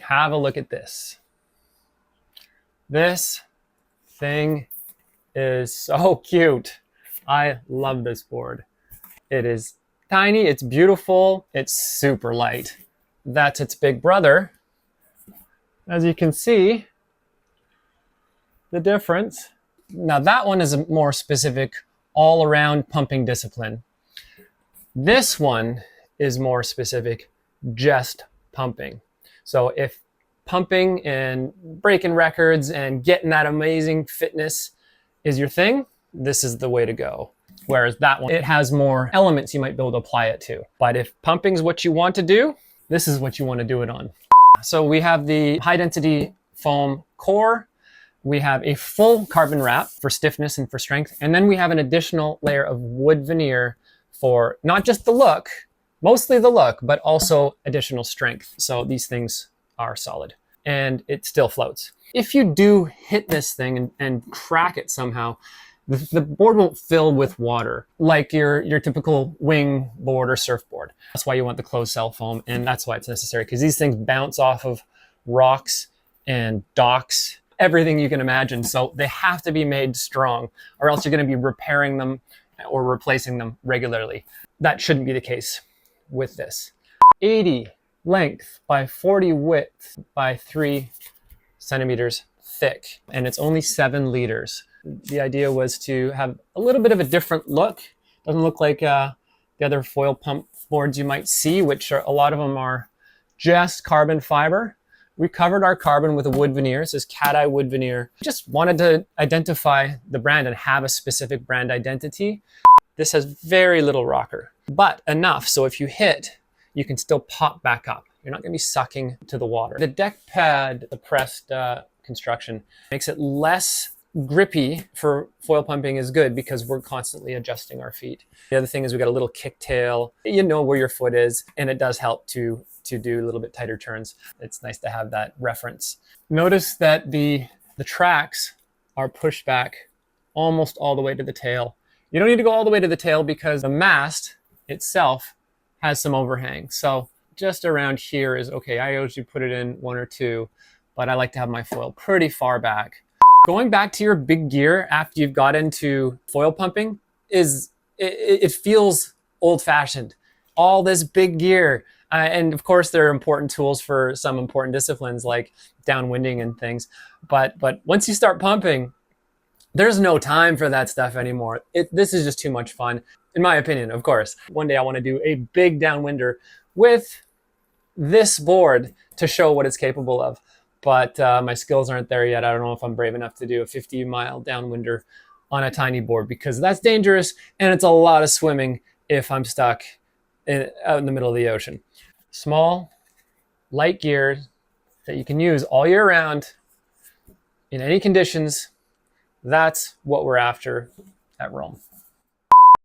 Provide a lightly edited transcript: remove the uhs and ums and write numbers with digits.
have a look at this. This thing is so cute. I love this board. It is tiny, it's beautiful, it's super light. That's its big brother. As you can see, the difference. Now that one is a more specific all-around pumping discipline. This one is more specific, just pumping. So if pumping and breaking records and getting that amazing fitness is your thing, this is the way to go. Whereas that one, it has more elements you might be able to apply it to. But if pumping is what you want to do, this is what you want to do it on. So we have the high density foam core. We have a full carbon wrap for stiffness and for strength. And then we have an additional layer of wood veneer for not just the look, mostly the look, but also additional strength. So these things are solid and it still floats. If you do hit this thing and crack it somehow, the board won't fill with water like your typical wing board or surfboard. That's why you want the closed cell foam, and that's why it's necessary, because these things bounce off of rocks and docks, everything you can imagine. So they have to be made strong, or else you're going to be repairing them or replacing them regularly. That shouldn't be the case with this. 80 length by 40 width by 3 centimeters thick, and it's only 7 liters. The idea was to have a little bit of a different look. Doesn't look like the other foil pump boards you might see, which are, a lot of them are just carbon fiber. We covered our carbon with a wood veneer. It says cat eye wood veneer. Just wanted to identify the brand and have a specific brand identity. This has very little rocker, but enough so if you hit, you can still pop back up. You're not going to be sucking to the water. The deck pad, the pressed construction, makes it less grippy for foil pumping is good because we're constantly adjusting our feet. The other thing is we got a little kick tail. You know where your foot is, and it does help to do a little bit tighter turns. It's nice to have that reference. Notice that the tracks are pushed back almost all the way to the tail. You don't need to go all the way to the tail because the mast itself has some overhang. So just around here is okay. I usually put it in 1 or 2, but I like to have my foil pretty far back. Going back to your big gear after you've got into foil pumping it feels old-fashioned. All this big gear. And of course, there are important tools for some important disciplines like downwinding and things. But once you start pumping, there's no time for that stuff anymore. This is just too much fun, in my opinion, of course. One day I want to do a big downwinder with this board to show what it's capable of. But my skills aren't there yet. I don't know if I'm brave enough to do a 50-mile downwinder on a tiny board because that's dangerous and it's a lot of swimming if I'm stuck out in the middle of the ocean. Small, light gear that you can use all year round in any conditions. That's what we're after at Roam.